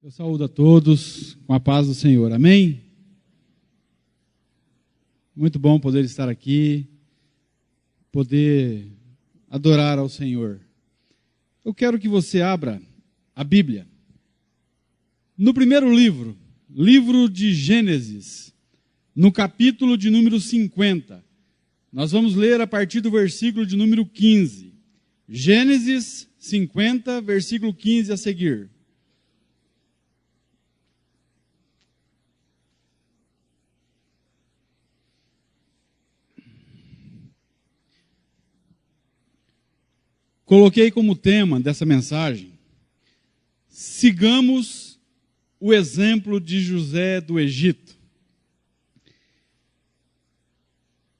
Eu saúdo a todos com a paz do Senhor, amém? Muito bom poder estar aqui, poder adorar ao Senhor. Eu quero que você abra a Bíblia. No primeiro livro, livro de Gênesis, no capítulo de número 50, nós vamos ler a partir do versículo de número 15. Gênesis 50, versículo 15 a seguir. Coloquei como tema dessa mensagem: sigamos o exemplo de José do Egito.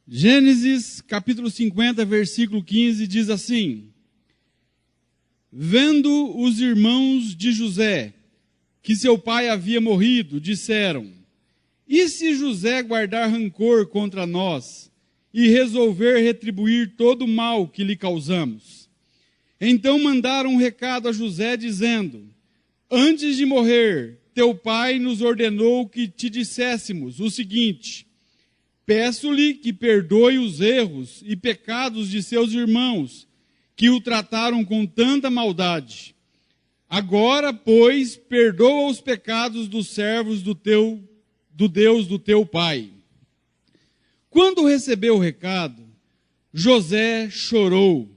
Gênesis capítulo 50, versículo 15 diz assim: vendo os irmãos de José que seu pai havia morrido, disseram: e se José guardar rancor contra nós e resolver retribuir todo o mal que lhe causamos? Então mandaram um recado a José, dizendo: antes de morrer, teu pai nos ordenou que te disséssemos o seguinte: peço-lhe que perdoe os erros e pecados de seus irmãos, que o trataram com tanta maldade. Agora, pois, perdoa os pecados dos servos do Deus do teu pai. Quando recebeu o recado, José chorou.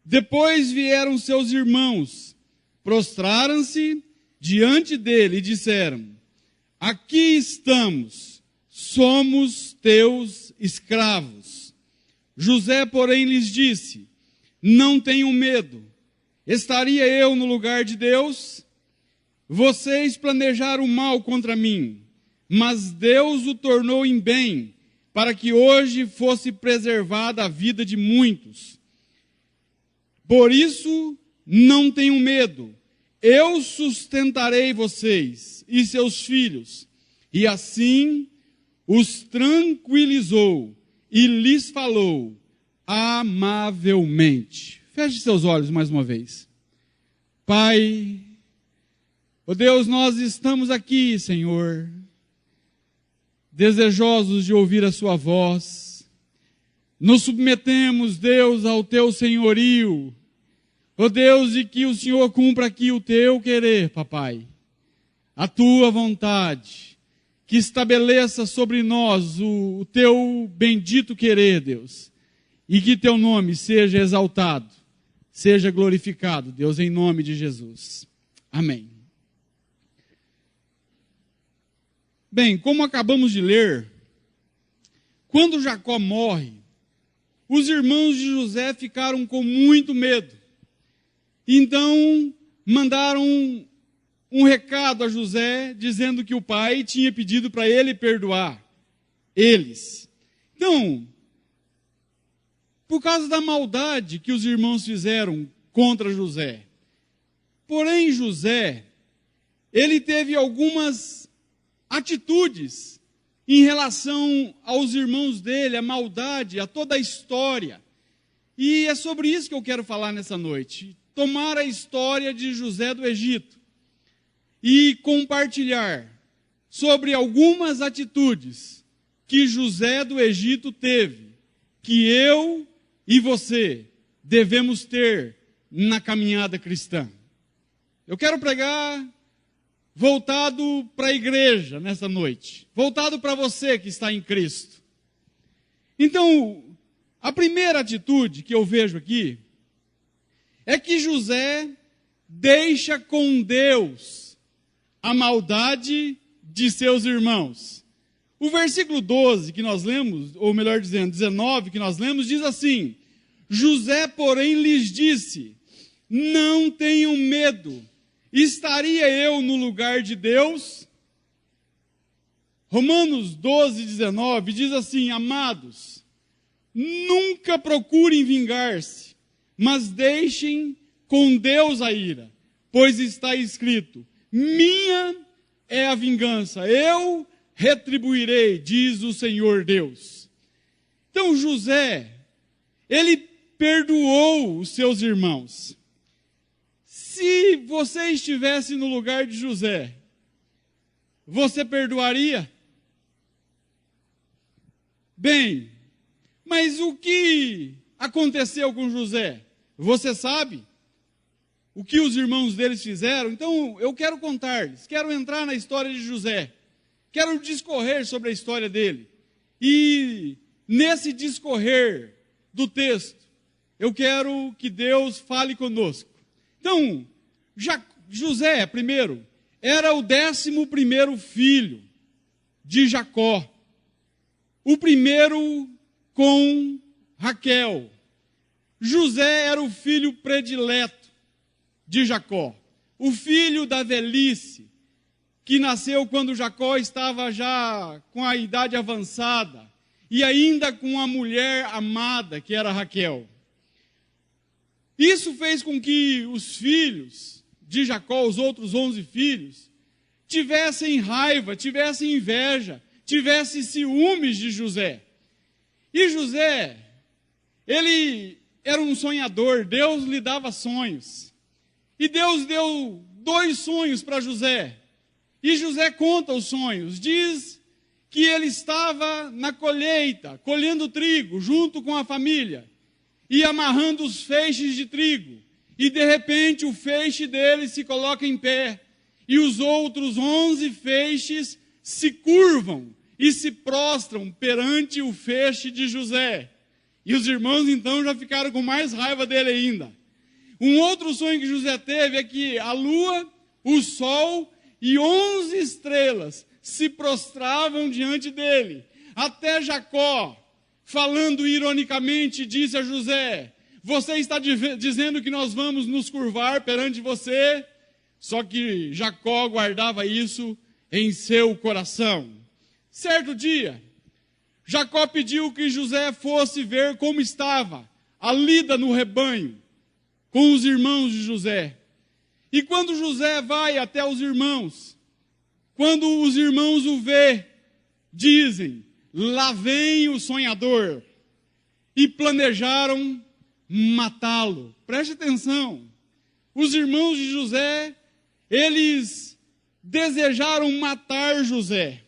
Depois vieram seus irmãos, prostraram-se diante dele e disseram: aqui estamos, somos teus escravos. José, porém, lhes disse: não tenham medo, estaria eu no lugar de Deus? Vocês planejaram mal contra mim, mas Deus o tornou em bem, para que hoje fosse preservada a vida de muitos. Por isso, não tenham medo, eu sustentarei vocês e seus filhos. E assim os tranquilizou e lhes falou amavelmente. Feche seus olhos mais uma vez. Pai, ó Deus, nós estamos aqui, Senhor, desejosos de ouvir a sua voz. Nos submetemos, Deus, ao teu senhorio. Ó Deus, e que o Senhor cumpra aqui o teu querer, papai, a tua vontade, que estabeleça sobre nós o teu bendito querer, Deus, e que teu nome seja exaltado, seja glorificado, Deus, em nome de Jesus. Amém. Bem, como acabamos de ler, quando Jacó morre, os irmãos de José ficaram com muito medo. Então, mandaram um recado a José, dizendo que o pai tinha pedido para ele perdoar eles. Então, por causa da maldade que os irmãos fizeram contra José. Porém, José, ele teve algumas atitudes em relação aos irmãos dele, a maldade, a toda a história. E é sobre isso que eu quero falar nessa noite. Tomar a história de José do Egito e compartilhar sobre algumas atitudes que José do Egito teve, que eu e você devemos ter na caminhada cristã. Eu quero pregar voltado para a igreja nessa noite, voltado para você que está em Cristo. Então, a primeira atitude que eu vejo aqui é que José deixa com Deus a maldade de seus irmãos. O versículo 12 que nós lemos, ou melhor dizendo, 19 que nós lemos, diz assim: José, porém, lhes disse: não tenham medo, estaria eu no lugar de Deus? Romanos 12, 19 diz assim: amados, nunca procurem vingar-se, mas deixem com Deus a ira, pois está escrito: minha é a vingança, eu retribuirei, diz o Senhor Deus. Então José, ele perdoou os seus irmãos. Se se você estivesse no lugar de José, você perdoaria? Bem, mas o que aconteceu com José? Você sabe o que os irmãos deles fizeram? Então eu quero contar-lhes, quero entrar na história de José, quero discorrer sobre a história dele. E nesse discorrer do texto, eu quero que Deus fale conosco. Então, José, primeiro, era o 11º filho de Jacó. O primeiro com Raquel. José era o filho predileto de Jacó. O filho da velhice, que nasceu quando Jacó estava já com a idade avançada. E ainda com a mulher amada, que era Raquel. Isso fez com que os filhos de Jacó, os outros 11 filhos, tivessem raiva, tivessem inveja, tivessem ciúmes de José. E José, ele era um sonhador, Deus lhe dava sonhos. E Deus deu 2 sonhos para José. E José conta os sonhos, diz que ele estava na colheita, colhendo trigo, junto com a família, e amarrando os feixes de trigo, e de repente o feixe dele se coloca em pé, e os outros 11 feixes se curvam e se prostram perante o feixe de José. E os irmãos então já ficaram com mais raiva dele ainda. Um outro sonho que José teve é que a lua, o sol e 11 estrelas se prostravam diante dele. Até Jacó, falando ironicamente, disse a José: você está dizendo que nós vamos nos curvar perante você? Só que Jacó guardava isso em seu coração. Certo dia, Jacó pediu que José fosse ver como estava a lida no rebanho com os irmãos de José. E quando José vai até os irmãos, quando os irmãos o vê, dizem: lá vem o sonhador. E planejaram matá-lo. Preste atenção. Os irmãos de José, eles desejaram matar José.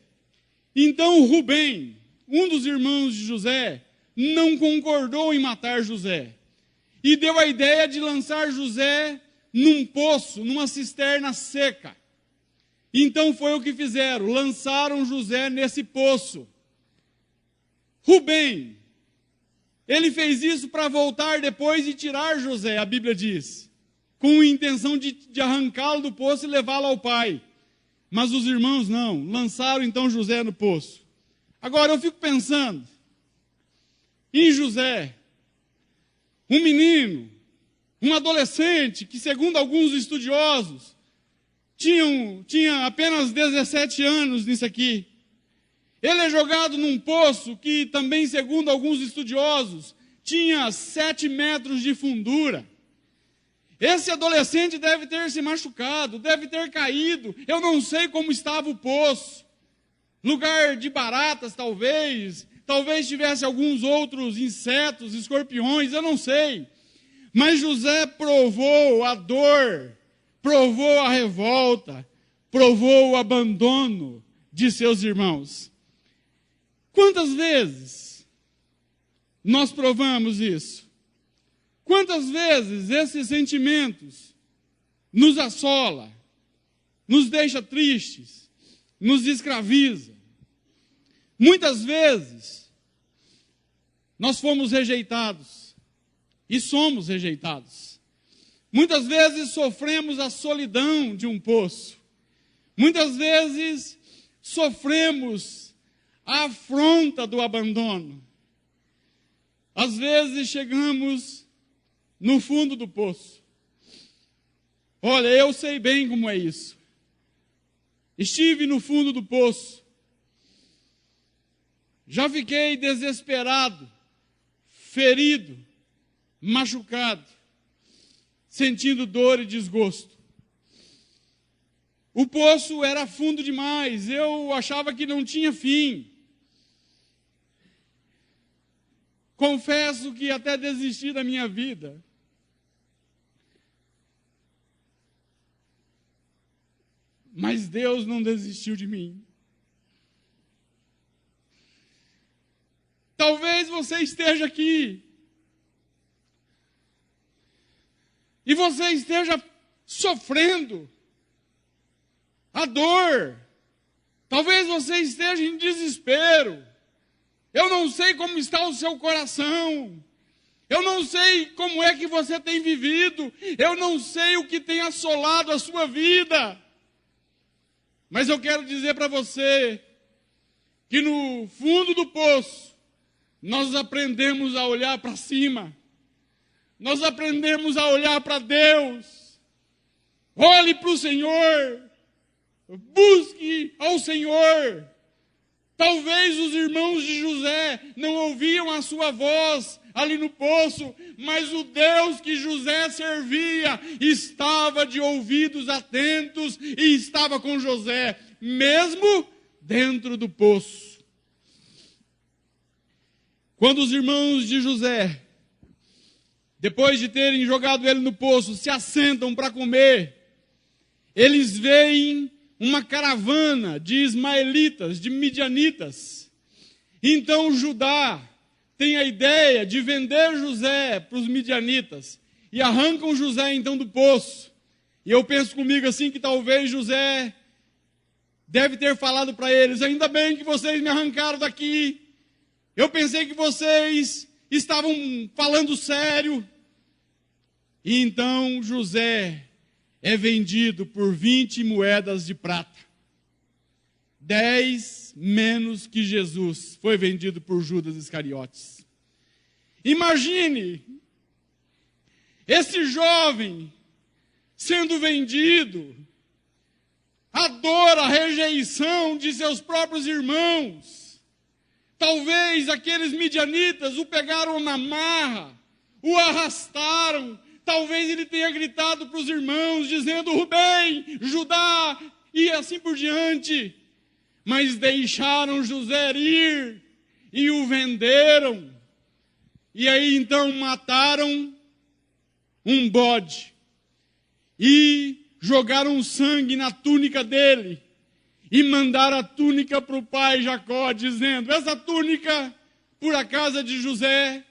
Então Rubem, um dos irmãos de José, não concordou em matar José. E deu a ideia de lançar José num poço, numa cisterna seca. Então foi o que fizeram, lançaram José nesse poço. Rubem, ele fez isso para voltar depois e tirar José, a Bíblia diz, com a intenção de arrancá-lo do poço e levá-lo ao pai. Mas os irmãos não, lançaram então José no poço. Agora eu fico pensando em José, um menino, um adolescente que, segundo alguns estudiosos, tinha apenas 17 anos nisso aqui. Ele é jogado num poço que também, segundo alguns estudiosos, tinha 7 metros de fundura. Esse adolescente deve ter se machucado, deve ter caído. Eu não sei como estava o poço. Lugar de baratas, talvez. Talvez tivesse alguns outros insetos, escorpiões, eu não sei. Mas José provou a dor, provou a revolta, provou o abandono de seus irmãos. Quantas vezes nós provamos isso? Quantas vezes esses sentimentos nos assola, nos deixa tristes, nos escraviza? Muitas vezes nós fomos rejeitados e somos rejeitados. Muitas vezes sofremos a solidão de um poço. Muitas vezes sofremos a afronta do abandono. Às vezes chegamos no fundo do poço. Olha, eu sei bem como é isso. Estive no fundo do poço. Já fiquei desesperado, ferido, machucado, sentindo dor e desgosto. O poço era fundo demais, eu achava que não tinha fim. Confesso que até desisti da minha vida. Deus não desistiu de mim. Talvez você esteja aqui e você esteja sofrendo a dor. Talvez você esteja em desespero. Eu não sei como está o seu coração. Eu não sei como é que você tem vivido. Eu não sei o que tem assolado a sua vida. Mas eu quero dizer para você que no fundo do poço, nós aprendemos a olhar para cima. Nós aprendemos a olhar para Deus. Olhe para o Senhor. Busque ao Senhor. Talvez os irmãos de José não ouviam a sua voz ali no poço, mas o Deus que José servia estava de ouvidos atentos e estava com José, mesmo dentro do poço. Quando os irmãos de José, depois de terem jogado ele no poço, se assentam para comer, eles veem uma caravana de ismaelitas, de midianitas. Então Judá tem a ideia de vender José para os midianitas e arrancam José então do poço. E eu penso comigo assim que talvez José deve ter falado para eles: ainda bem que vocês me arrancaram daqui. Eu pensei que vocês estavam falando sério. E então José é vendido por 20 moedas de prata. 10 menos que Jesus foi vendido por Judas Iscariotes. Imagine esse jovem sendo vendido, a dor, a rejeição de seus próprios irmãos. Talvez aqueles midianitas o pegaram na marra, o arrastaram. Talvez ele tenha gritado para os irmãos, dizendo: Rubem, Judá, e assim por diante. Mas deixaram José ir e o venderam. E aí então mataram um bode e jogaram sangue na túnica dele e mandaram a túnica para o pai Jacó, dizendo: essa túnica, por acaso é de José,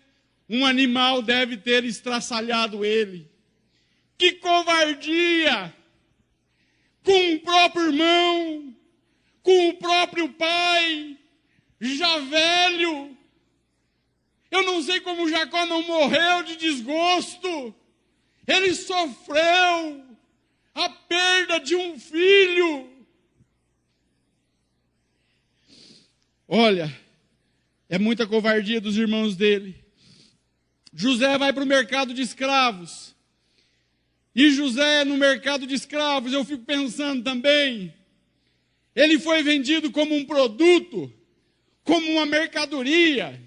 um animal deve ter estraçalhado ele. Que covardia! Com o próprio irmão, com o próprio pai, já velho. Eu não sei como Jacó não morreu de desgosto. Ele sofreu a perda de um filho. Olha, é muita covardia dos irmãos dele. José vai para o mercado de escravos. E José no mercado de escravos, eu fico pensando também, ele foi vendido como um produto, como uma mercadoria.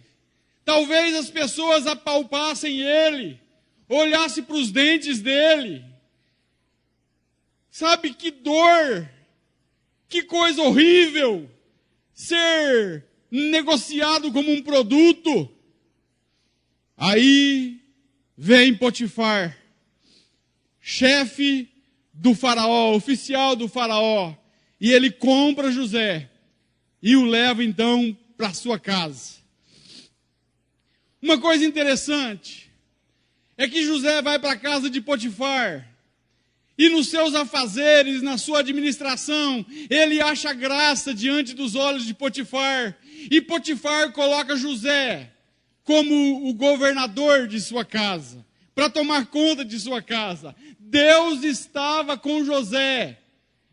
Talvez as pessoas apalpassem ele, olhassem para os dentes dele. Sabe que dor, que coisa horrível ser negociado como um produto. Aí vem Potifar, chefe do faraó, oficial do faraó, e ele compra José e o leva então para sua casa. Uma coisa interessante é que José vai para a casa de Potifar e nos seus afazeres, na sua administração, ele acha graça diante dos olhos de Potifar, e Potifar coloca José como o governador de sua casa, para tomar conta de sua casa. Deus estava com José,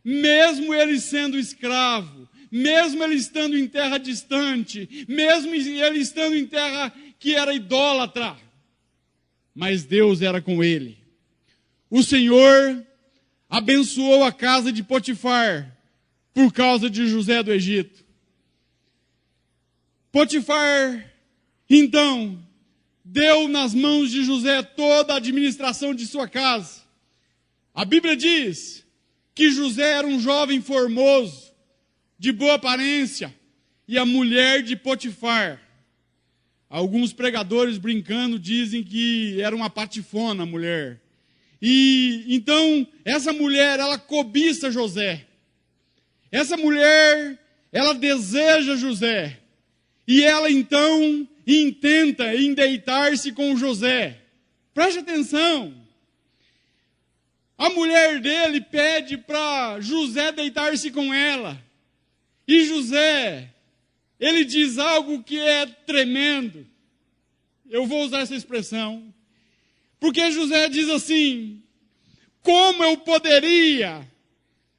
mesmo ele sendo escravo, mesmo ele estando em terra distante, mesmo ele estando em terra que era idólatra, mas Deus era com ele. O Senhor abençoou a casa de Potifar por causa de José do Egito. Potifar, então, deu nas mãos de José toda a administração de sua casa. A Bíblia diz que José era um jovem formoso, de boa aparência, e a mulher de Potifar. Alguns pregadores brincando dizem que era uma patifona a mulher. E então essa mulher, ela cobiça José. Essa mulher, ela deseja José. E ela então intenta deitar-se com José. Preste atenção. A mulher dele pede para José deitar-se com ela. E José, ele diz algo que é tremendo. Eu vou usar essa expressão. Porque José diz assim: como eu poderia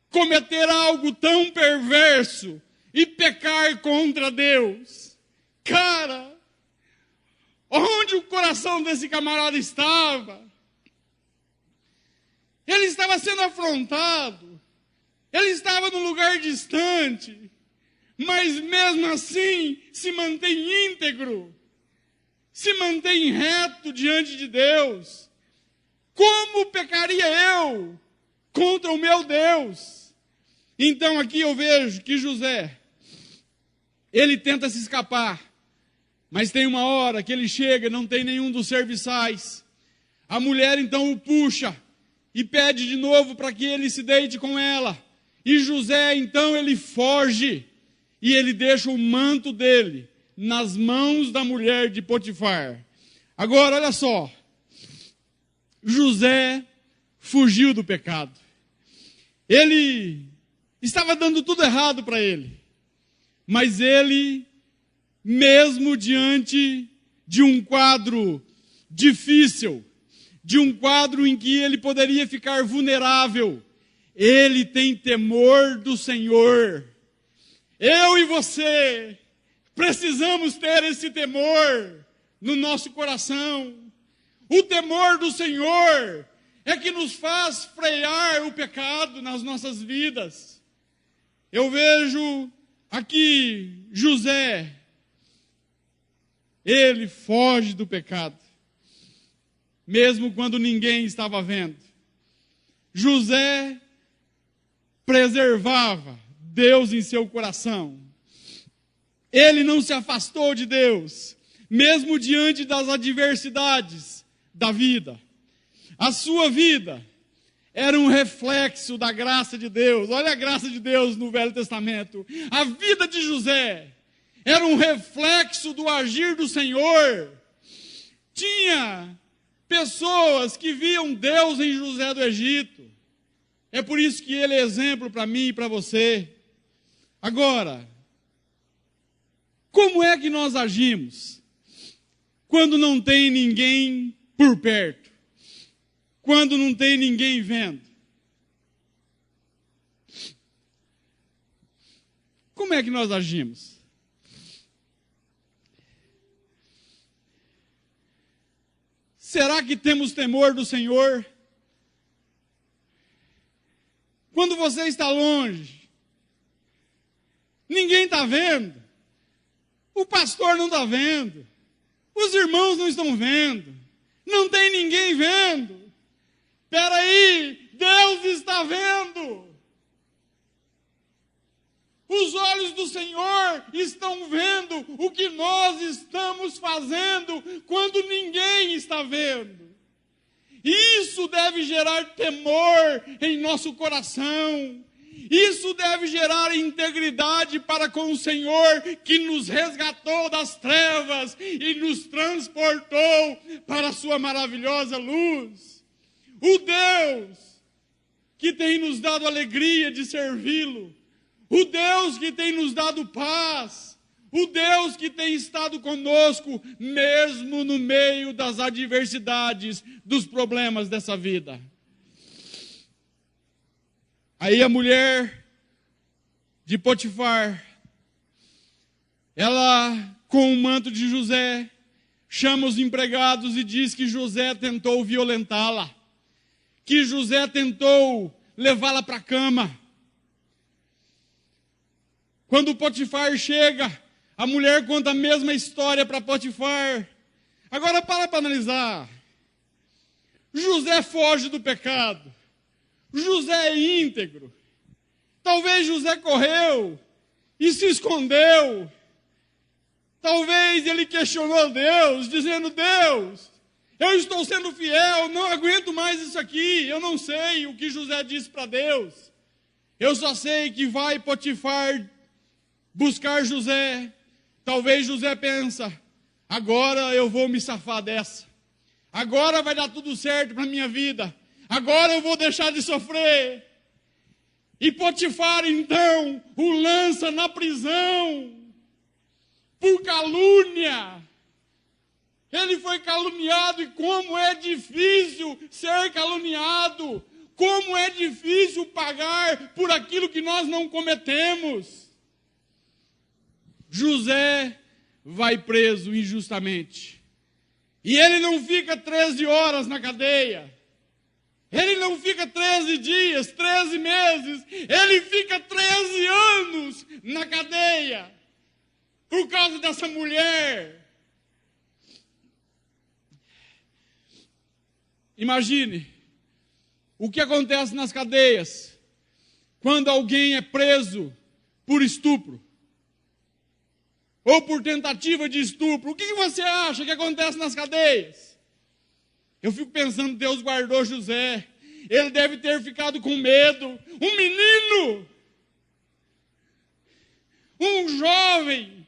cometer algo tão perverso e pecar contra Deus? Cara, onde o coração desse camarada estava? Ele estava sendo afrontado, ele estava num lugar distante, mas mesmo assim se mantém íntegro, se mantém reto diante de Deus. Como pecaria eu contra o meu Deus? Então aqui eu vejo que José, ele tenta se escapar, mas tem uma hora que ele chega, não tem nenhum dos serviçais. A mulher então o puxa e pede de novo para que ele se deite com ela. E José então ele foge e ele deixa o manto dele nas mãos da mulher de Potifar. Agora olha só, José fugiu do pecado. Ele estava dando tudo errado para ele, mas ele, mesmo diante de um quadro difícil, de um quadro em que ele poderia ficar vulnerável, ele tem temor do Senhor. Eu e você precisamos ter esse temor no nosso coração. O temor do Senhor é que nos faz frear o pecado nas nossas vidas. Eu vejo aqui José, ele foge do pecado, mesmo quando ninguém estava vendo. José preservava Deus em seu coração. Ele não se afastou de Deus, mesmo diante das adversidades da vida. A sua vida era um reflexo da graça de Deus. Olha a graça de Deus no Velho Testamento. A vida de José era um reflexo do agir do Senhor. Tinha pessoas que viam Deus em José do Egito. É por isso que ele é exemplo para mim e para você. Agora, como é que nós agimos quando não tem ninguém por perto? Quando não tem ninguém vendo? Como é que nós agimos? Será que temos temor do Senhor? Quando você está longe, ninguém está vendo, o pastor não está vendo, os irmãos não estão vendo, não tem ninguém vendo. Espera aí, Deus está vendo. Os olhos do Senhor estão vendo o que nós estamos fazendo quando ninguém está vendo. Isso deve gerar temor em nosso coração. Isso deve gerar integridade para com o Senhor, que nos resgatou das trevas e nos transportou para a sua maravilhosa luz. O Deus que tem nos dado alegria de servi-lo. O Deus que tem nos dado paz. O Deus que tem estado conosco, mesmo no meio das adversidades, dos problemas dessa vida. Aí a mulher de Potifar, ela, com o manto de José, chama os empregados e diz que José tentou violentá-la, que José tentou levá-la para a cama. Quando Potifar chega, a mulher conta a mesma história para Potifar. Agora para analisar. José foge do pecado. José é íntegro. Talvez José correu e se escondeu. Talvez ele questionou Deus, dizendo: Deus, eu estou sendo fiel, não aguento mais isso aqui. Eu não sei o que José disse para Deus. Eu só sei que vai Potifar buscar José. Talvez José pensa, agora eu vou me safar dessa. Agora vai dar tudo certo para a minha vida. Agora eu vou deixar de sofrer. E Potifar, então, o lança na prisão por calúnia. Ele foi caluniado, e como é difícil ser caluniado. Como é difícil pagar por aquilo que nós não cometemos. José vai preso injustamente. E ele não fica 13 horas na cadeia. Ele não fica 13 dias, 13 meses. Ele fica 13 anos na cadeia. Por causa dessa mulher. Imagine o que acontece nas cadeias quando alguém é preso por estupro. Ou por tentativa de estupro. O que você acha que acontece nas cadeias? Eu fico pensando, Deus guardou José. Ele deve ter ficado com medo. Um menino. Um jovem.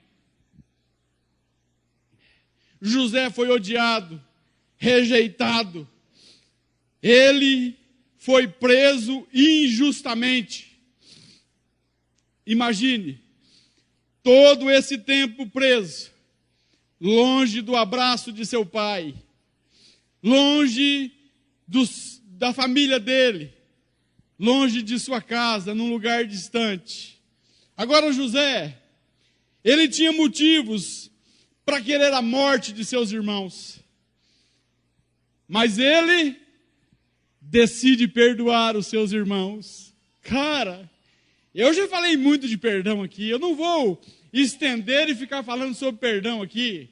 José foi odiado, rejeitado. Ele foi preso injustamente. Imagine. Todo esse tempo preso, longe do abraço de seu pai, longe da família dele, longe de sua casa, num lugar distante. Agora José, ele tinha motivos para querer a morte de seus irmãos, mas ele decide perdoar os seus irmãos. Cara, eu já falei muito de perdão aqui, eu não vou estender e ficar falando sobre perdão aqui.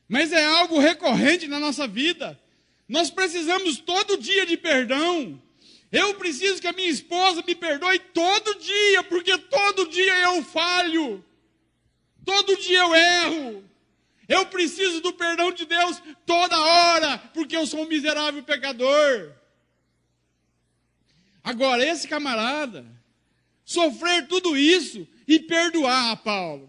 Mas é algo recorrente na nossa vida. Nós precisamos todo dia de perdão. Eu preciso que a minha esposa me perdoe todo dia, porque todo dia eu falho. Todo dia eu erro. Eu preciso do perdão de Deus toda hora, porque eu sou um miserável pecador. Agora, esse camarada, sofrer tudo isso e perdoar, Paulo.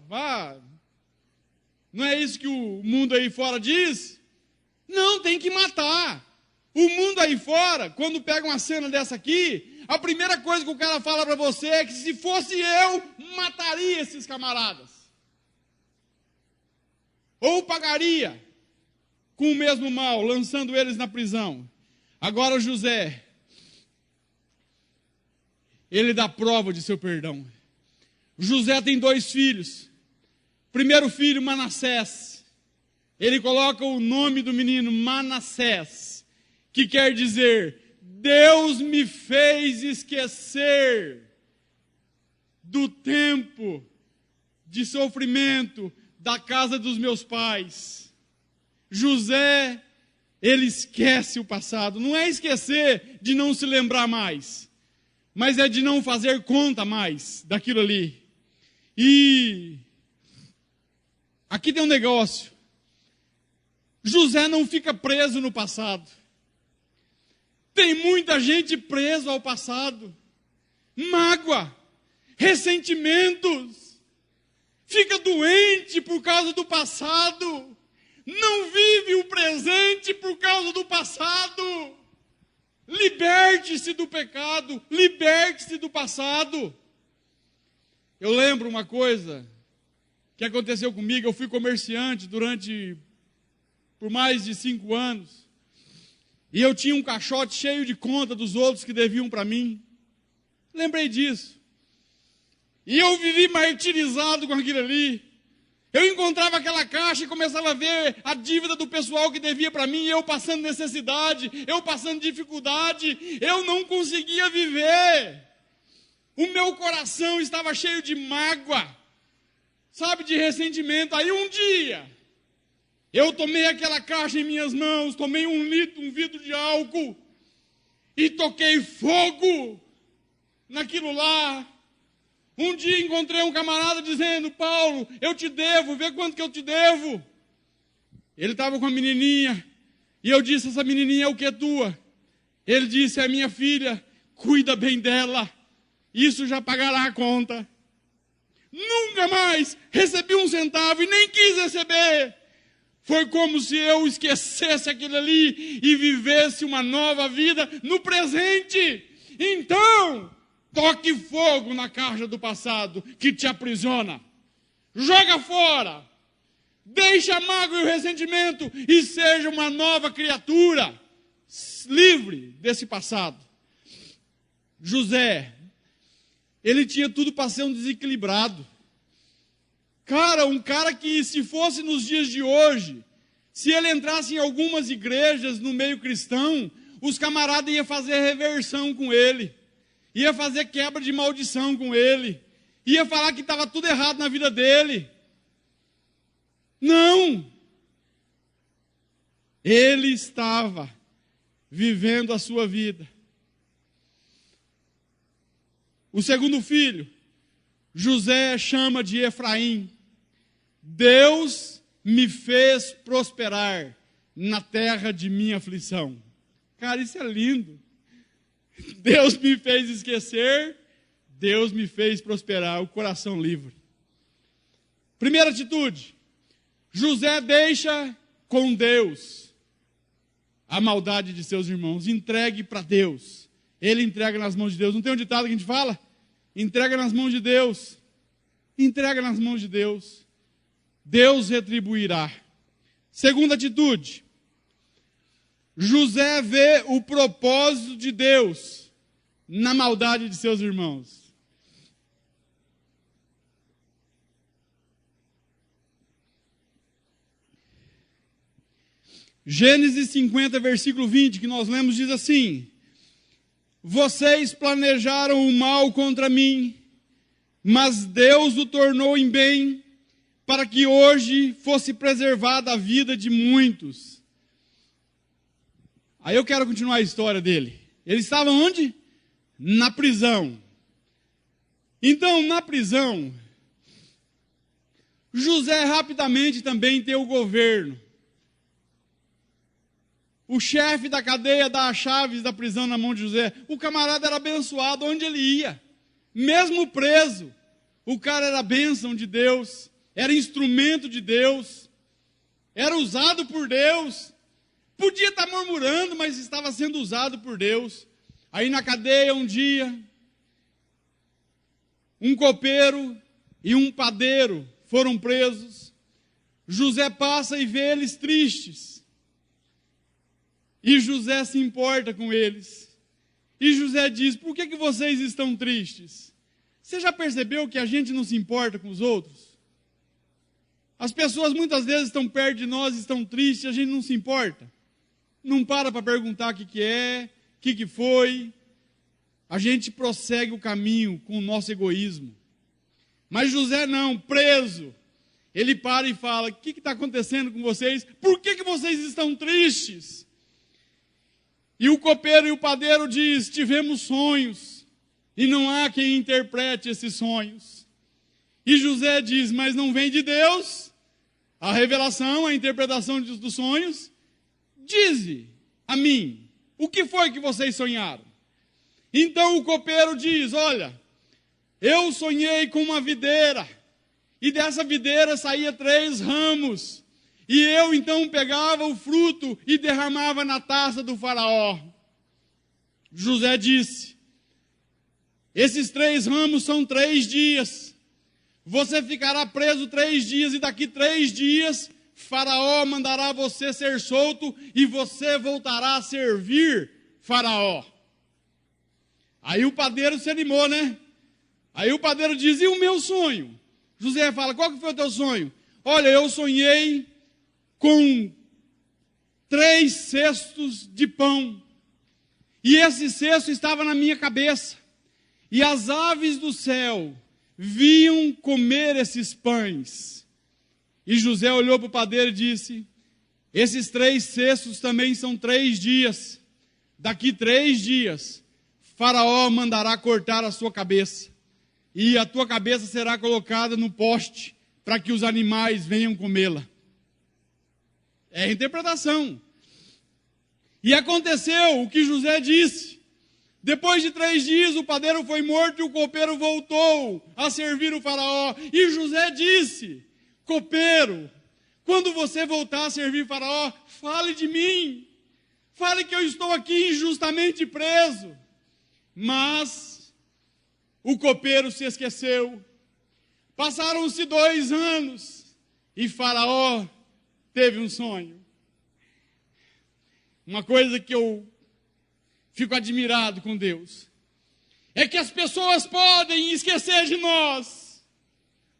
Não é isso que o mundo aí fora diz? Não, tem que matar. O mundo aí fora, quando pega uma cena dessa aqui, a primeira coisa que o cara fala para você é que se fosse eu, mataria esses camaradas. Ou pagaria com o mesmo mal, lançando eles na prisão. Agora José, ele dá prova de seu perdão. José tem 2 filhos. Primeiro filho, Manassés. Ele coloca o nome do menino, Manassés, que quer dizer, Deus me fez esquecer do tempo de sofrimento da casa dos meus pais. José, ele esquece o passado. Não é esquecer de não se lembrar mais, mas é de não fazer conta mais daquilo ali. E aqui tem um negócio. José não fica preso no passado. Tem muita gente presa ao passado. Mágoa, ressentimentos. Fica doente por causa do passado. Não vive o presente por causa do passado. Liberte-se do pecado. Liberte-se do passado. Eu lembro uma coisa que aconteceu comigo. Eu fui comerciante por mais de 5 anos. E eu tinha um caixote cheio de conta dos outros que deviam para mim. Lembrei disso. E eu vivi martirizado com aquilo ali. Eu encontrava aquela caixa e começava a ver a dívida do pessoal que devia para mim. Eu passando necessidade, eu passando dificuldade. Eu não conseguia viver. O meu coração estava cheio de mágoa. Sabe, de ressentimento. Aí um dia, eu tomei aquela caixa em minhas mãos, tomei um vidro de álcool e toquei fogo naquilo lá. Um dia encontrei um camarada dizendo, Paulo, eu te devo, vê quanto que eu te devo. Ele estava com a menininha e eu disse, essa menininha é o que é tua? Ele disse, é minha filha, cuida bem dela, isso já pagará a conta. Nunca mais recebi um centavo e nem quis receber. Foi como se eu esquecesse aquilo ali e vivesse uma nova vida no presente. Então, toque fogo na caixa do passado que te aprisiona. Joga fora. Deixa a mágoa e o ressentimento e seja uma nova criatura, livre desse passado. José, ele tinha tudo para ser um desequilibrado. Cara, um cara que, se fosse nos dias de hoje, se ele entrasse em algumas igrejas no meio cristão, os camaradas iam fazer reversão com ele, ia fazer quebra de maldição com ele, ia falar que estava tudo errado na vida dele. Não! Ele estava vivendo a sua vida. O segundo filho, José chama de Efraim. Deus me fez prosperar na terra de minha aflição. Cara, isso é lindo. Deus me fez esquecer, Deus me fez prosperar, o coração livre. Primeira atitude, José deixa com Deus a maldade de seus irmãos, entregue para Deus. Ele entrega nas mãos de Deus. Não tem um ditado que a gente fala? Entrega nas mãos de Deus. Entrega nas mãos de Deus. Deus retribuirá. Segunda atitude. José vê o propósito de Deus na maldade de seus irmãos. Gênesis 50, versículo 20, que nós lemos, diz assim: vocês planejaram o mal contra mim, mas Deus o tornou em bem, para que hoje fosse preservada a vida de muitos. Aí eu quero continuar a história dele. Ele estava onde? Na prisão. Então, na prisão, José rapidamente também tem o governo. O chefe da cadeia dá as chaves da prisão na mão de José. O camarada era abençoado onde ele ia. Mesmo preso, o cara era bênção de Deus, era instrumento de Deus, era usado por Deus. Podia estar murmurando, mas estava sendo usado por Deus. Aí na cadeia um dia, um copeiro e um padeiro foram presos. José passa e vê eles tristes. E José se importa com eles. E José diz: por que vocês estão tristes? Você já percebeu que a gente não se importa com os outros? As pessoas muitas vezes estão perto de nós, estão tristes, a gente não se importa. Não para perguntar o que é, o que foi. A gente prossegue o caminho com o nosso egoísmo. Mas José não, preso. Ele para e fala: o que está acontecendo com vocês? Por que vocês estão tristes? E o copeiro e o padeiro diz: tivemos sonhos, e não há quem interprete esses sonhos. E José diz: mas não vem de Deus a revelação, a interpretação dos sonhos? Dize a mim, o que foi que vocês sonharam? Então o copeiro diz: olha, eu sonhei com uma videira, e dessa videira saía 3 ramos, e eu então pegava o fruto e derramava na taça do faraó. José disse: esses 3 ramos são 3 dias. Você ficará preso 3 dias e daqui 3 dias Faraó mandará você ser solto e você voltará a servir Faraó. Aí o padeiro se animou, né? Aí o padeiro diz: e o meu sonho? José fala: qual que foi o teu sonho? Olha, eu sonhei com 3 cestos de pão, e esse cesto estava na minha cabeça, e as aves do céu vinham comer esses pães. E José olhou para o padeiro e disse: esses 3 cestos também são 3 dias, daqui 3 dias, Faraó mandará cortar a sua cabeça, e a tua cabeça será colocada no poste, para que os animais venham comê-la. É a interpretação. E aconteceu o que José disse. Depois de 3 dias, o padeiro foi morto e o copeiro voltou a servir o faraó. E José disse: copeiro, quando você voltar a servir o faraó, fale de mim. Fale que eu estou aqui injustamente preso. Mas o copeiro se esqueceu. Passaram-se 2 anos e Faraó teve um sonho. Uma coisa que eu fico admirado com Deus é que as pessoas podem esquecer de nós,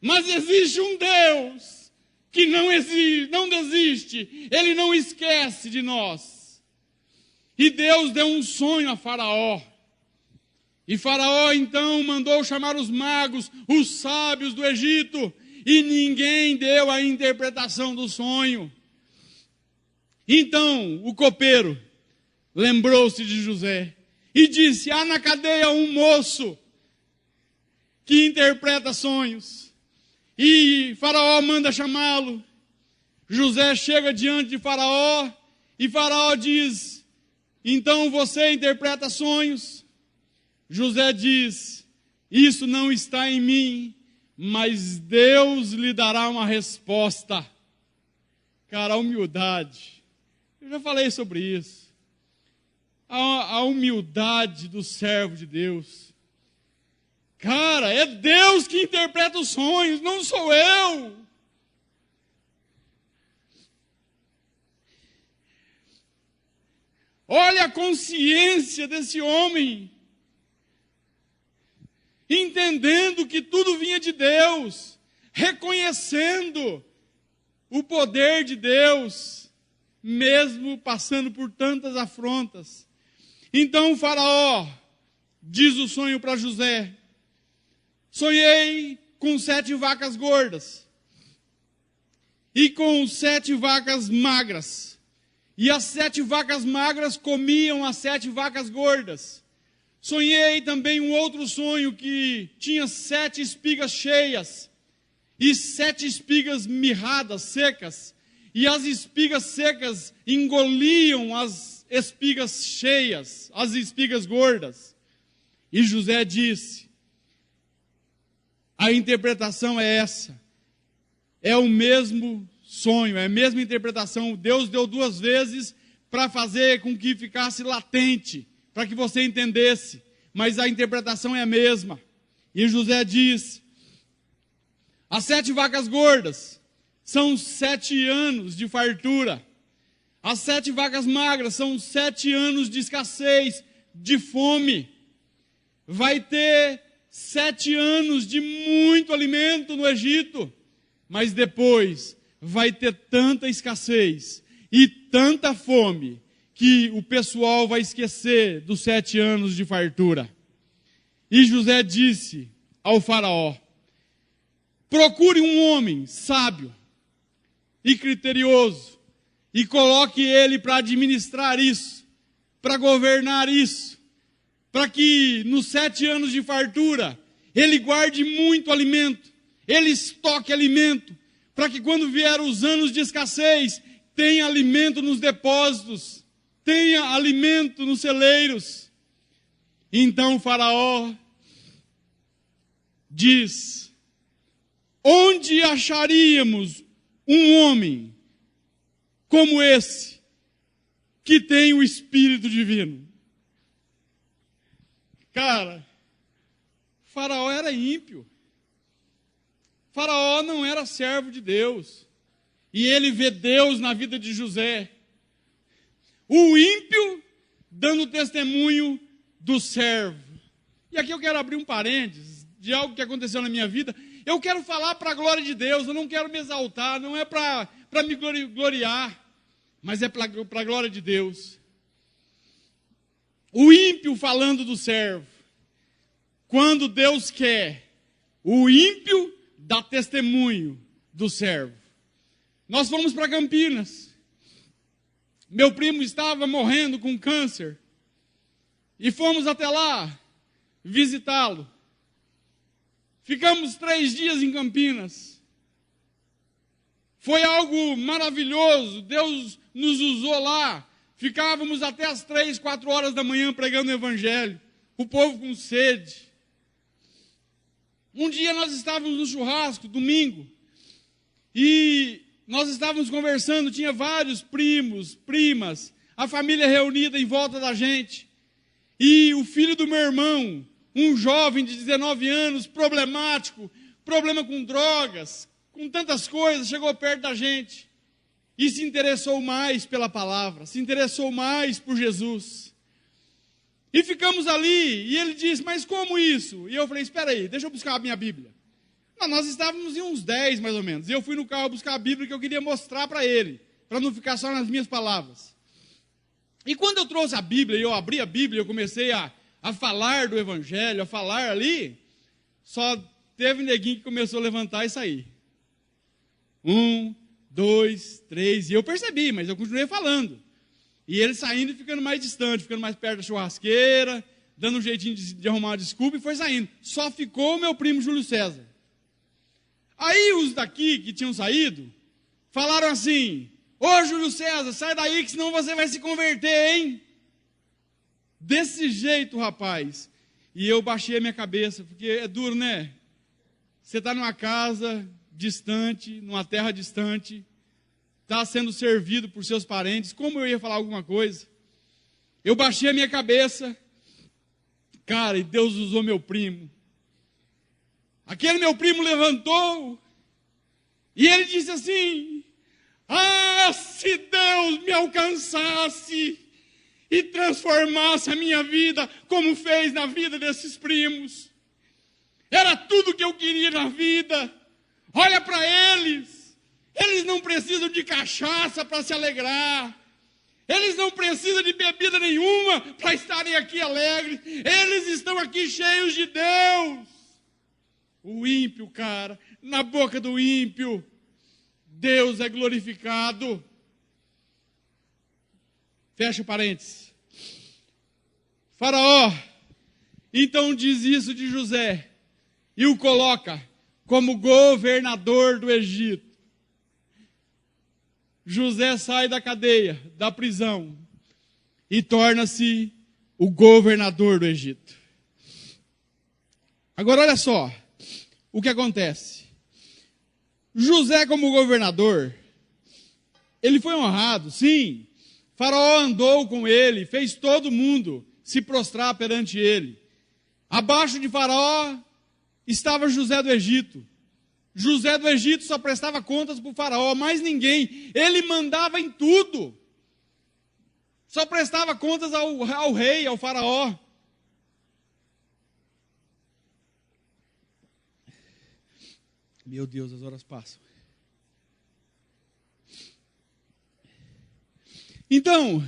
mas existe um Deus que não desiste, Ele não esquece de nós. E Deus deu um sonho a Faraó. E Faraó então mandou chamar os magos, os sábios do Egito, e ninguém deu a interpretação do sonho. Então o copeiro lembrou-se de José e disse: há na cadeia um moço que interpreta sonhos. E Faraó manda chamá-lo. José chega diante de Faraó e Faraó diz: então você interpreta sonhos? José diz: isso não está em mim, mas Deus lhe dará uma resposta. Cara, a humildade. Eu já falei sobre isso. A humildade do servo de Deus. Cara, é Deus que interpreta os sonhos, não sou eu. Olha a consciência desse homem. Entendendo que tudo vinha de Deus, reconhecendo o poder de Deus, mesmo passando por tantas afrontas. Então o Faraó diz o sonho para José: sonhei com 7 vacas gordas e com 7 vacas magras, e as 7 vacas magras comiam as 7 vacas gordas. Sonhei também um outro sonho que tinha 7 espigas cheias e 7 espigas mirradas, secas, e as espigas secas engoliam as espigas cheias, as espigas gordas. E José disse: a interpretação é essa, é o mesmo sonho, é a mesma interpretação. Deus deu 2 vezes para fazer com que ficasse latente, para que você entendesse, mas a interpretação é a mesma. E José diz: as 7 vacas gordas são 7 anos de fartura, as 7 vacas magras são 7 anos de escassez, de fome. Vai ter 7 anos de muito alimento no Egito, mas depois vai ter tanta escassez e tanta fome que o pessoal vai esquecer dos 7 anos de fartura. E José disse ao faraó: procure um homem sábio e criterioso e coloque ele para administrar isso, para governar isso, para que nos 7 anos de fartura ele guarde muito alimento, ele estoque alimento, para que quando vier os anos de escassez, tenha alimento nos depósitos, tenha alimento nos celeiros. Então o faraó diz: onde acharíamos um homem como esse, que tem o Espírito Divino? Cara, Faraó era ímpio. Faraó não era servo de Deus. E ele vê Deus na vida de José. O ímpio dando testemunho do servo. E aqui eu quero abrir um parênteses de algo que aconteceu na minha vida. Eu quero falar para a glória de Deus, eu não quero me exaltar, não é para me gloriar, mas é para a glória de Deus. O ímpio falando do servo. Quando Deus quer, o ímpio dá testemunho do servo. Nós fomos para Campinas. Meu primo estava morrendo com câncer. E fomos até lá visitá-lo. Ficamos 3 dias em Campinas. Foi algo maravilhoso. Deus nos usou lá. Ficávamos até as 3, 4 horas da manhã pregando o evangelho. o povo com sede. Um dia nós estávamos no churrasco, domingo, e nós estávamos conversando, tinha vários primos, primas, a família reunida em volta da gente. E o filho do meu irmão, um jovem de 19 anos, problemático, problema com drogas, com tantas coisas, chegou perto da gente e se interessou mais pela palavra, se interessou mais por Jesus. E ficamos ali, e ele disse, mas como isso? E eu falei, espera aí, deixa eu buscar a minha Bíblia. Não, nós estávamos em uns 10 mais ou menos, e eu fui no carro buscar a Bíblia que eu queria mostrar para ele, para não ficar só nas minhas palavras. E quando eu trouxe a Bíblia, e eu abri a Bíblia, eu comecei a falar do Evangelho, a falar ali, só teve neguinho que começou a levantar e sair. 1, 2, 3, e eu percebi, mas eu continuei falando. E ele saindo e ficando mais distante, ficando mais perto da churrasqueira, dando um jeitinho de arrumar uma desculpa e foi saindo. Só ficou o meu primo Júlio César. Aí os daqui que tinham saído, falaram assim, ô Júlio César, sai daí que senão você vai se converter, hein? Desse jeito, rapaz. E eu baixei a minha cabeça, porque é duro, né? Você está numa casa distante, numa terra distante, está sendo servido por seus parentes, como eu ia falar alguma coisa? Eu baixei a minha cabeça, cara, e Deus usou meu primo. Aquele meu primo levantou, e ele disse assim, ah, se Deus me alcançasse e transformasse a minha vida, como fez na vida desses primos. Era tudo que eu queria na vida. Olha para eles. Eles não precisam de cachaça para se alegrar. Eles não precisam de bebida nenhuma para estarem aqui alegres. Eles estão aqui cheios de Deus. O ímpio, cara, na boca do ímpio, Deus é glorificado. Fecha parênteses. Faraó, então diz isso de José e o coloca como governador do Egito. José sai da cadeia, da prisão e torna-se o governador do Egito. Agora olha só o que acontece. José como governador, ele foi honrado, sim. Faraó andou com ele, fez todo mundo se prostrar perante ele. Abaixo de Faraó estava José do Egito. José do Egito só prestava contas para o Faraó, mais ninguém. Ele mandava em tudo. Só prestava contas ao rei, ao Faraó. Meu Deus, as horas passam. Então,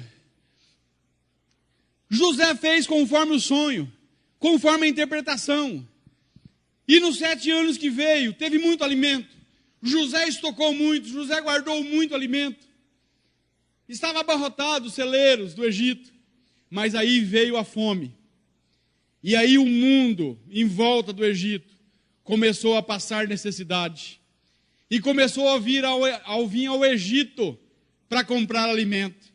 José fez conforme o sonho, conforme a interpretação. E nos 7 anos que veio, teve muito alimento. José estocou muito, José guardou muito alimento. Estava abarrotado os celeiros do Egito. Mas aí veio a fome. E aí o mundo em volta do Egito começou a passar necessidade. E começou a vir ao Egito para comprar alimento.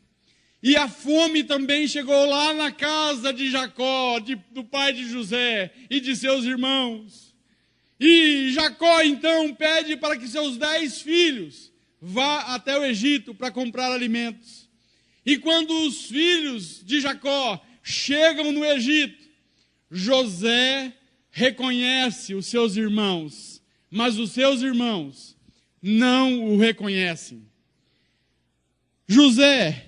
E a fome também chegou lá na casa de Jacó, do pai de José e de seus irmãos. E Jacó então pede para que seus 10 filhos vá até o Egito para comprar alimentos. E quando os filhos de Jacó chegam no Egito, José reconhece os seus irmãos, mas os seus irmãos não o reconhecem. José,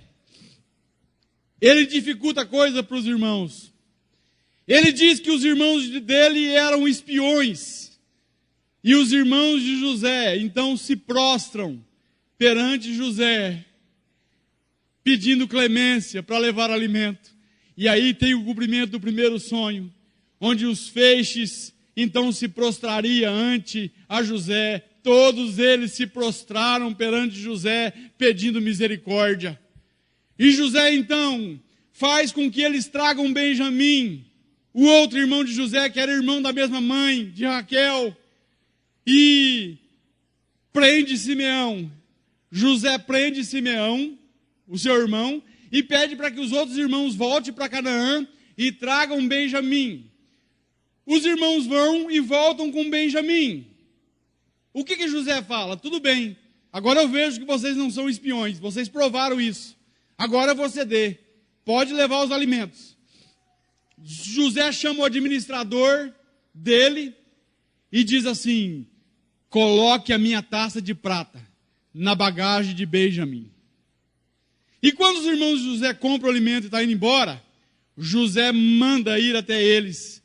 ele dificulta a coisa para os irmãos. Ele diz que os irmãos dele eram espiões. E os irmãos de José, então, se prostram perante José, pedindo clemência para levar alimento. E aí tem o cumprimento do primeiro sonho, onde os feixes, então, se prostraria ante a José. Todos eles se prostraram perante José, pedindo misericórdia. E José, então, faz com que eles tragam Benjamim, o outro irmão de José, que era irmão da mesma mãe, de Raquel, e prende Simeão. José prende Simeão, o seu irmão, e pede para que os outros irmãos voltem para Canaã, e tragam Benjamim. Os irmãos vão e voltam com Benjamim. O que José fala? Tudo bem, agora eu vejo que vocês não são espiões, vocês provaram isso. Agora eu vou ceder, pode levar os alimentos. José chama o administrador dele e diz assim: coloque a minha taça de prata na bagagem de Benjamim. E quando os irmãos de José compram o alimento e estão indo embora, José manda ir até eles,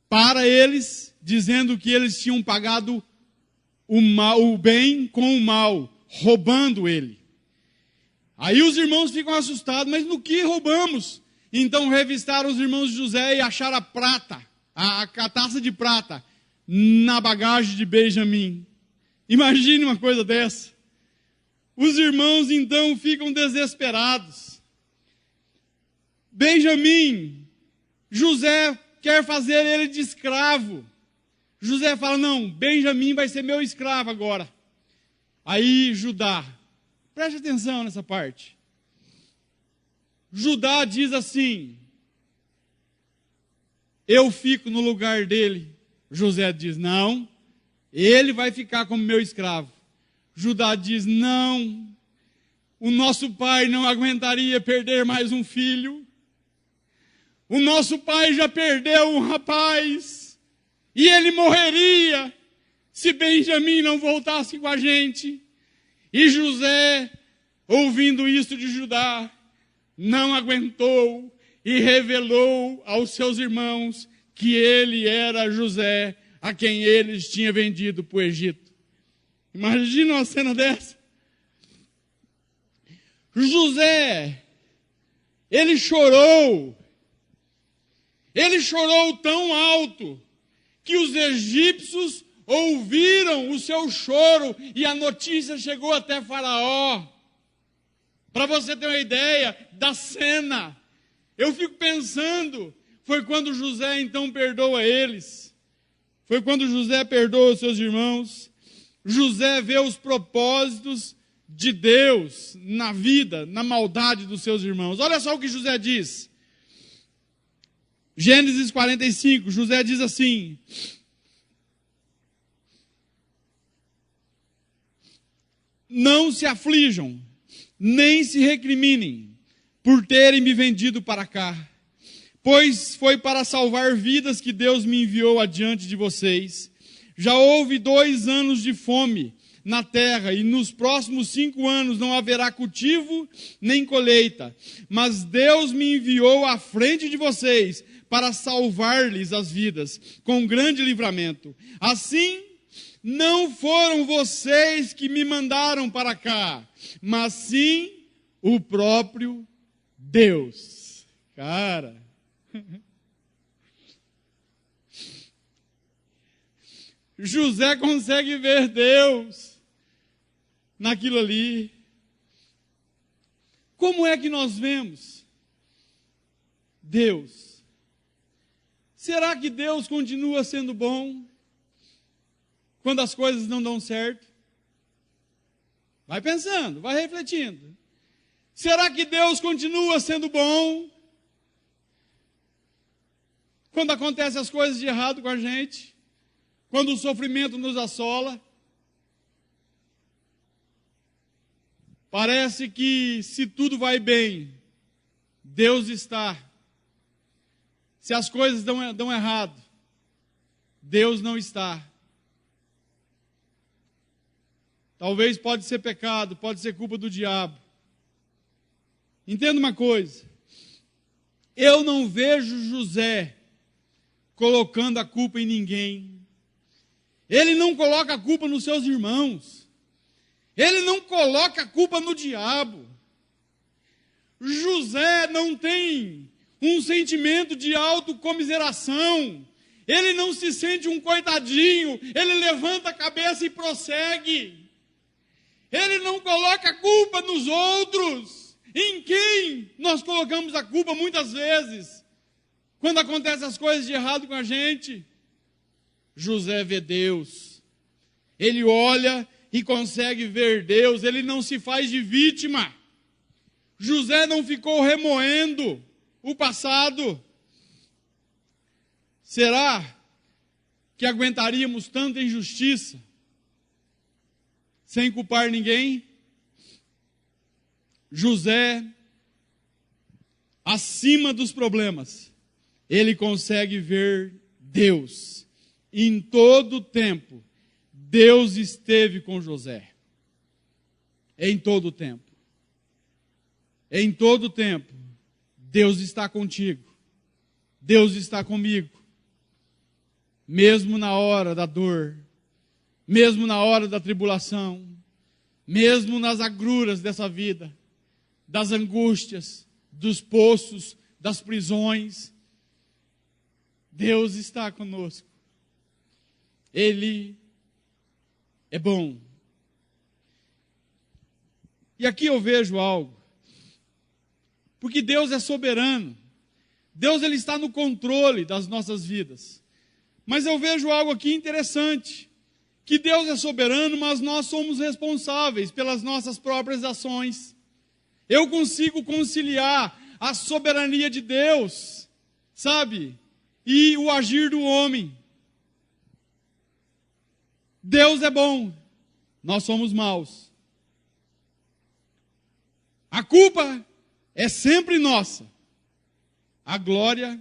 para eles, dizendo que eles tinham pagado o bem com o mal, roubando ele. Aí os irmãos ficam assustados, mas no que roubamos? Então revistaram os irmãos de José e acharam a prata, a taça de prata, na bagagem de Benjamim. Imagine uma coisa dessa. Os irmãos então ficam desesperados. Benjamim, José quer fazer ele de escravo. José fala: não, Benjamim vai ser meu escravo agora. Aí Judá, preste atenção nessa parte. Judá diz assim: eu fico no lugar dele. José diz: não, ele vai ficar como meu escravo. Judá diz: não, o nosso pai não aguentaria perder mais um filho. O nosso pai já perdeu um rapaz, e ele morreria se Benjamim não voltasse com a gente. E José, ouvindo isso de Judá, não aguentou e revelou aos seus irmãos que ele era José, a quem eles tinham vendido para o Egito. Imagina uma cena dessa. José, ele chorou tão alto, que os egípcios ouviram o seu choro, e a notícia chegou até Faraó. Para você ter uma ideia da cena, eu fico pensando, foi quando José então perdoa eles, foi quando José perdoa os seus irmãos. José vê os propósitos de Deus na vida, na maldade dos seus irmãos. Olha só o que José diz. Gênesis 45, José diz assim: não se aflijam, nem se recriminem, por terem me vendido para cá, pois foi para salvar vidas que Deus me enviou adiante de vocês. Já houve 2 anos de fome na terra, e nos próximos 5 anos não haverá cultivo nem colheita, mas Deus me enviou à frente de vocês, para salvar-lhes as vidas, com grande livramento. Assim, não foram vocês que me mandaram para cá, mas sim o próprio Deus. Cara, José consegue ver Deus naquilo ali. Como é que nós vemos Deus? Será que Deus continua sendo bom quando as coisas não dão certo? Vai pensando, vai refletindo. Será que Deus continua sendo bom quando acontecem as coisas de errado com a gente? Quando o sofrimento nos assola? Parece que se tudo vai bem, Deus está. Se as coisas dão errado, Deus não está. Talvez pode ser pecado, pode ser culpa do diabo. Entenda uma coisa. Eu não vejo José colocando a culpa em ninguém. Ele não coloca a culpa nos seus irmãos. Ele não coloca a culpa no diabo. José não tem um sentimento de autocomiseração. Ele não se sente um coitadinho. Ele levanta a cabeça e prossegue. Ele não coloca a culpa nos outros. Em quem nós colocamos a culpa muitas vezes? Quando acontecem as coisas de errado com a gente? José vê Deus. Ele olha e consegue ver Deus. Ele não se faz de vítima. José não ficou remoendo o passado. Será que aguentaríamos tanta injustiça sem culpar ninguém? José, acima dos problemas, ele consegue ver Deus. Em todo o tempo, Deus esteve com José. Em todo o tempo. Em todo o tempo, Deus está contigo. Deus está comigo. Mesmo na hora da dor, mesmo na hora da tribulação, mesmo nas agruras dessa vida, das angústias, dos poços, das prisões, Deus está conosco. Ele é bom. E aqui eu vejo algo, porque Deus é soberano. Deus, ele está no controle das nossas vidas. Mas eu vejo algo aqui interessante, que Deus é soberano, mas nós somos responsáveis pelas nossas próprias ações. Eu consigo conciliar a soberania de Deus, sabe? E o agir do homem. Deus é bom, nós somos maus. A culpa é sempre nossa. A glória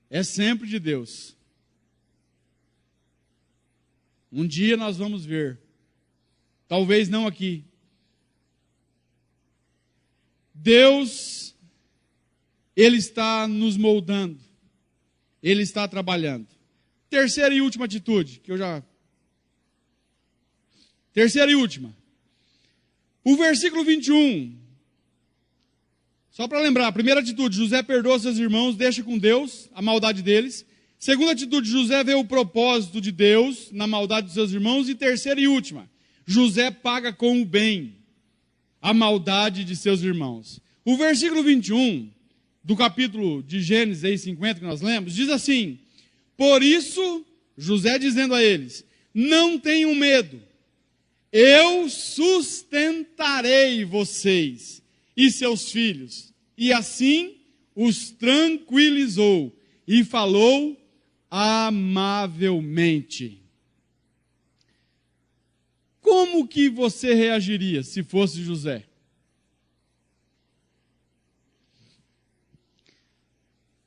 é sempre de Deus. Um dia nós vamos ver. Talvez não aqui. Deus, ele está nos moldando. Ele está trabalhando. Terceira e última atitude, que eu já... Terceira e última. O versículo 21. Só para lembrar, a primeira atitude, José perdoa seus irmãos, deixa com Deus a maldade deles. Segunda atitude, José vê o propósito de Deus na maldade dos seus irmãos. E terceira e última, José paga com o bem a maldade de seus irmãos. O versículo 21 do capítulo de Gênesis aí, 50 que nós lemos, diz assim: por isso, José dizendo a eles, não tenham medo, eu sustentarei vocês e seus filhos. E assim os tranquilizou e falou amavelmente. Como que você reagiria se fosse José?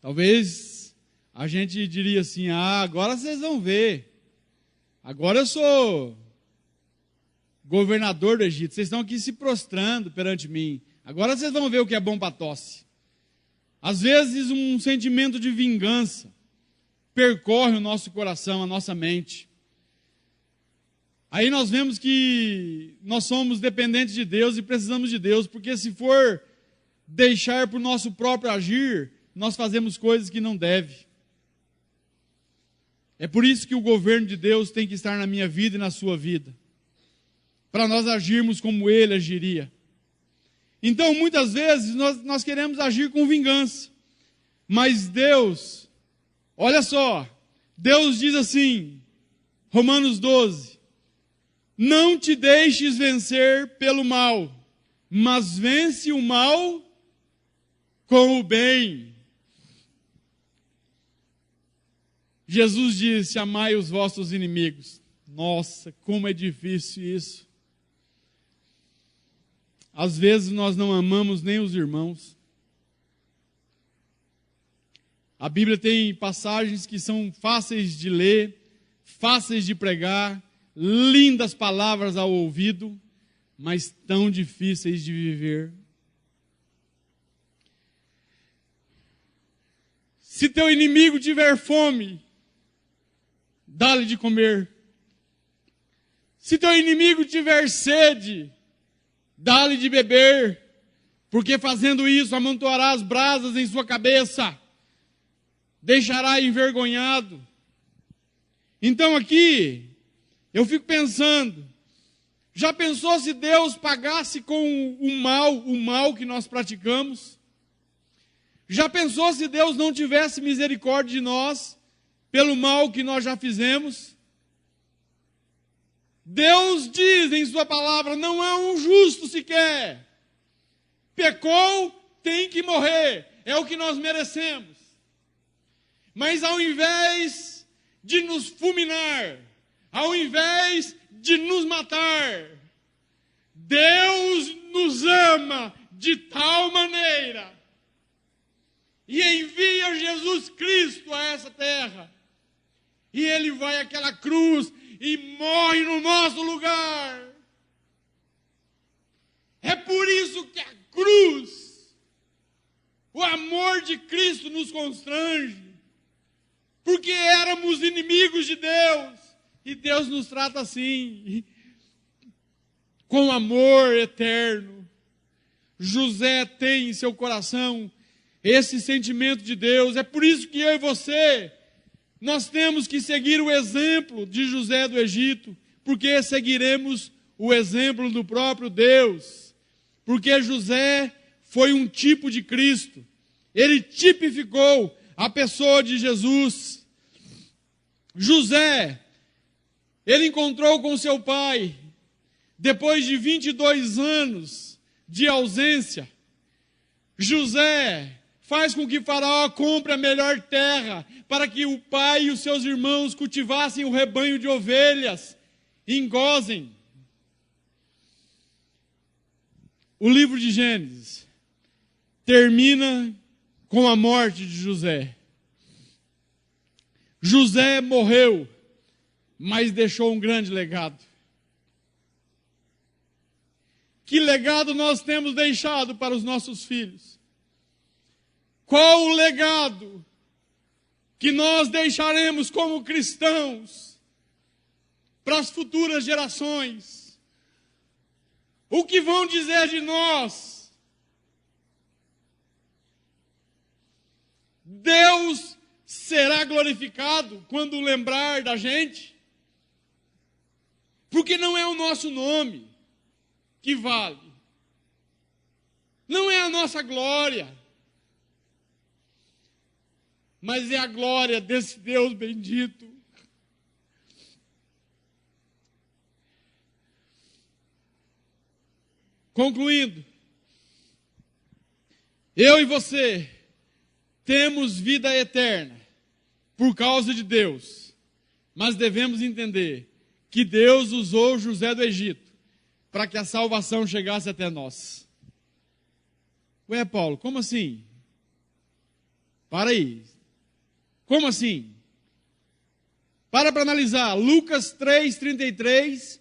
Talvez a gente diria assim, agora vocês vão ver. Agora eu sou governador do Egito, vocês estão aqui se prostrando perante mim. Agora vocês vão ver o que é bom para tosse. Às vezes um sentimento de vingança percorre o nosso coração, a nossa mente. Aí nós vemos que nós somos dependentes de Deus e precisamos de Deus, porque se for deixar por nosso próprio agir, nós fazemos coisas que não deve. É por isso que o governo de Deus tem que estar na minha vida e na sua vida, para nós agirmos como Ele agiria. Então, muitas vezes, nós queremos agir com vingança, mas Deus, olha só, Deus diz assim, Romanos 12, não te deixes vencer pelo mal, mas vence o mal com o bem. Jesus disse, amai os vossos inimigos. Nossa, como é difícil isso. Às vezes nós não amamos nem os irmãos. A Bíblia tem passagens que são fáceis de ler, fáceis de pregar, lindas palavras ao ouvido, mas tão difíceis de viver. Se teu inimigo tiver fome, dá-lhe de comer. Se teu inimigo tiver sede, dá-lhe de beber, porque fazendo isso amontoará as brasas em sua cabeça, deixará envergonhado. Então aqui, eu fico pensando, já pensou se Deus pagasse com o mal que nós praticamos? Já pensou se Deus não tivesse misericórdia de nós, pelo mal que nós já fizemos? Deus diz em sua palavra, não é um justo sequer. Pecou, tem que morrer. é o que nós merecemos. Mas ao invés de nos fulminar, ao invés de nos matar, Deus nos ama de tal maneira e envia Jesus Cristo a essa terra. E Ele vai àquela cruz e morre no nosso lugar. É por isso que a cruz, o amor de Cristo nos constrange. Porque éramos inimigos de Deus. E Deus nos trata assim, com amor eterno. José tem em seu coração esse sentimento de Deus. É por isso que eu e você, nós temos que seguir o exemplo de José do Egito, porque seguiremos o exemplo do próprio Deus. Porque José foi um tipo de Cristo. Ele tipificou a pessoa de Jesus. José, ele encontrou com seu pai, depois de 22 anos de ausência. José faz com que Faraó compre a melhor terra, para que o pai e os seus irmãos cultivassem o rebanho de ovelhas em Gósen. O livro de Gênesis termina com a morte de José. José morreu, mas deixou um grande legado. Que legado nós temos deixado para os nossos filhos? Qual o legado que nós deixaremos como cristãos para as futuras gerações? O que vão dizer de nós? Deus será glorificado quando lembrar da gente? Porque não é o nosso nome que vale. Não é a nossa glória. Mas é a glória desse Deus bendito. Concluindo, eu e você temos vida eterna por causa de Deus, mas devemos entender que Deus usou José do Egito para que a salvação chegasse até nós. Ué, Paulo, como assim? Para aí. Como assim? Para analisar. Lucas 3:33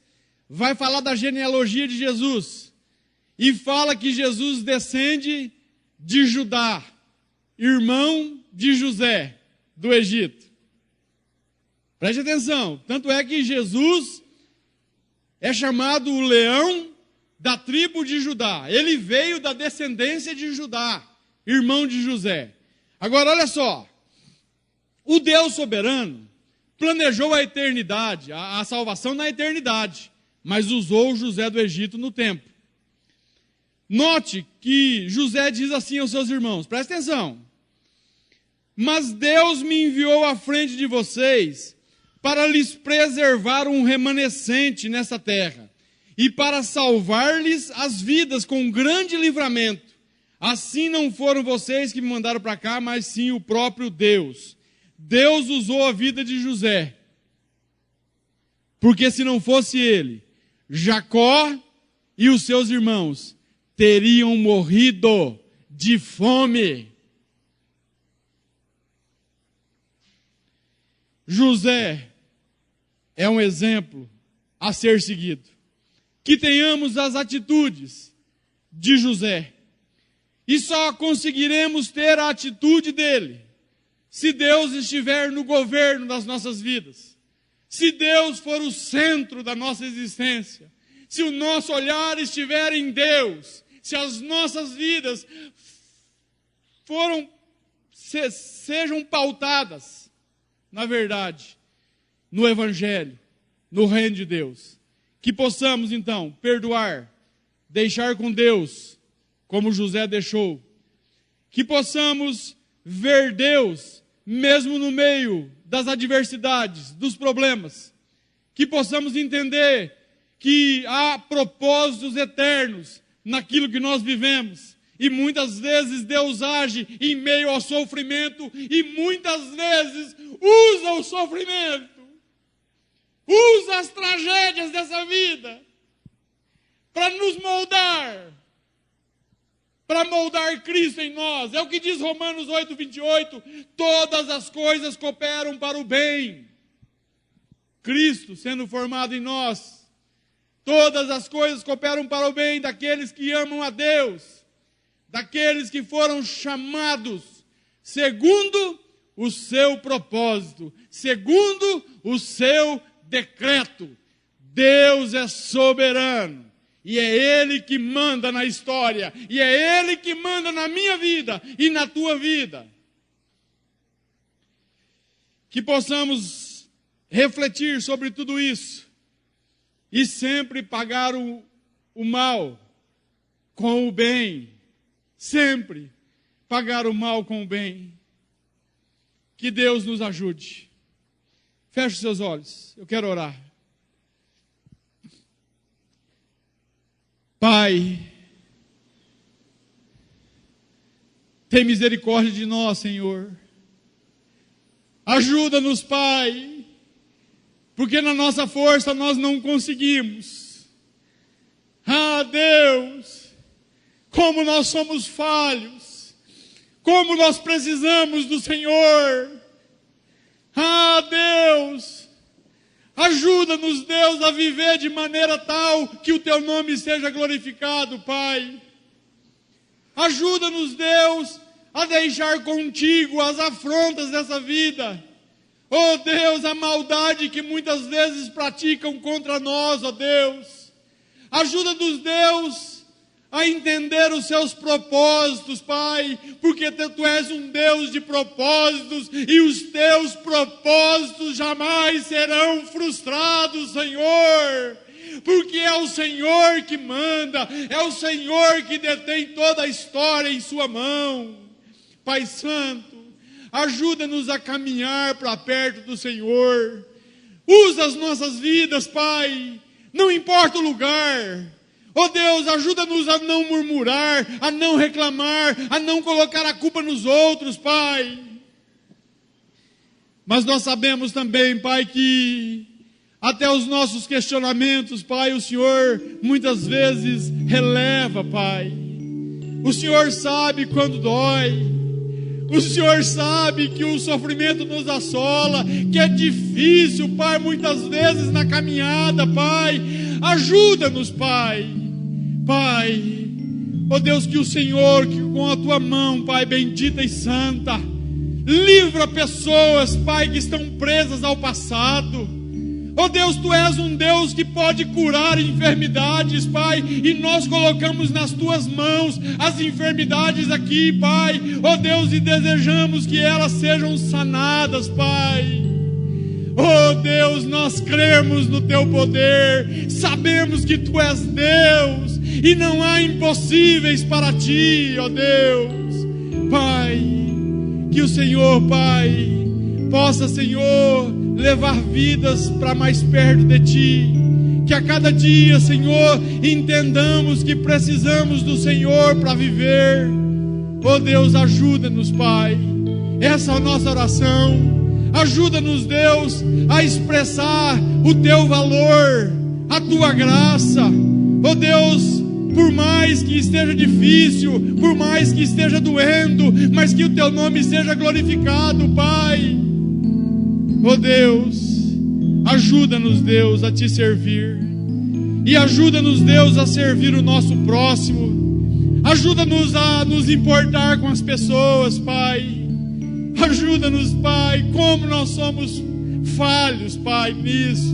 vai falar da genealogia de Jesus. E fala que Jesus descende de Judá, irmão de José, do Egito. Preste atenção. Tanto é que Jesus é chamado o leão da tribo de Judá. Ele veio da descendência de Judá, irmão de José. Agora, olha só. O Deus soberano planejou a eternidade, a salvação na eternidade, mas usou José do Egito no tempo. Note que José diz assim aos seus irmãos, presta atenção. Mas Deus me enviou à frente de vocês para lhes preservar um remanescente nessa terra e para salvar-lhes as vidas com grande livramento. Assim não foram vocês que me mandaram para cá, mas sim o próprio Deus. Deus usou a vida de José, porque se não fosse ele, Jacó e os seus irmãos teriam morrido de fome. José é um exemplo a ser seguido. Que tenhamos as atitudes de José. E só conseguiremos ter a atitude dele se Deus estiver no governo das nossas vidas. Se Deus for o centro da nossa existência. Se o nosso olhar estiver em Deus. Se as nossas vidas sejam pautadas, na verdade, no Evangelho, no reino de Deus. Que possamos, então, perdoar, deixar com Deus, como José deixou. Que possamos ver Deus, mesmo no meio das adversidades, dos problemas. Que possamos entender que há propósitos eternos naquilo que nós vivemos. E muitas vezes Deus age em meio ao sofrimento, e muitas vezes usa o sofrimento, usa as tragédias dessa vida para nos moldar, para moldar Cristo em nós. É o que diz Romanos 8:28, todas as coisas cooperam para o bem. Cristo sendo formado em nós, todas as coisas cooperam para o bem daqueles que amam a Deus, daqueles que foram chamados segundo o seu propósito, segundo o seu decreto. Deus é soberano, e é Ele que manda na história, e é Ele que manda na minha vida e na tua vida. Que possamos refletir sobre tudo isso, e sempre pagar o mal com o bem. Sempre pagar o mal com o bem. Que Deus nos ajude. Feche os seus olhos, eu quero orar. Pai, tem misericórdia de nós, Senhor. Ajuda-nos, Pai, porque na nossa força nós não conseguimos. Ah, Deus, como nós somos falhos, como nós precisamos do Senhor. Ah, Deus, ajuda-nos, Deus, a viver de maneira tal que o Teu nome seja glorificado, Pai. Ajuda-nos, Deus, a deixar contigo as afrontas dessa vida. Oh, Deus, a maldade que muitas vezes praticam contra nós, ó Deus. Ajuda-nos, Deus, a entender os seus propósitos, Pai, porque Tu és um Deus de propósitos, e os Teus propósitos jamais serão frustrados, Senhor, porque é o Senhor que manda, é o Senhor que detém toda a história em Sua mão. Pai Santo, ajuda-nos a caminhar para perto do Senhor. Usa as nossas vidas, Pai, não importa o lugar. Oh Deus, ajuda-nos a não murmurar, a não reclamar, a não colocar a culpa nos outros, Pai. Mas nós sabemos também, Pai, que até os nossos questionamentos, Pai, o Senhor muitas vezes releva, Pai. O Senhor sabe quando dói. O Senhor sabe que o sofrimento nos assola, que é difícil, Pai, muitas vezes na caminhada, Pai. Ajuda-nos, Pai. Pai, ó Deus, que o Senhor, que com a Tua mão, Pai, bendita e santa, livra pessoas, Pai, que estão presas ao passado. Ó Deus, Tu és um Deus que pode curar enfermidades, Pai, e nós colocamos nas Tuas mãos as enfermidades aqui, Pai. Ó Deus, e desejamos que elas sejam sanadas, Pai. Oh Deus, nós cremos no Teu poder, sabemos que Tu és Deus, e não há impossíveis para Ti, ó Deus. Pai, que o Senhor, Pai, possa, Senhor, levar vidas para mais perto de Ti, que a cada dia, Senhor, entendamos que precisamos do Senhor para viver. Oh Deus, ajuda-nos, Pai, essa é a nossa oração. Ajuda-nos, Deus, a expressar o Teu valor, a Tua graça. Oh Deus, por mais que esteja difícil, por mais que esteja doendo, mas que o Teu nome seja glorificado, Pai. Oh Deus, ajuda-nos, Deus, a Te servir. E ajuda-nos, Deus, a servir o nosso próximo. Ajuda-nos a nos importar com as pessoas, Pai. Ajuda-nos, Pai, como nós somos falhos, Pai, nisso.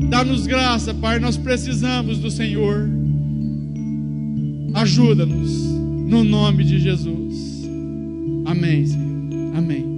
Dá-nos graça, Pai, nós precisamos do Senhor. Ajuda-nos, no nome de Jesus. Amém, Senhor. Amém.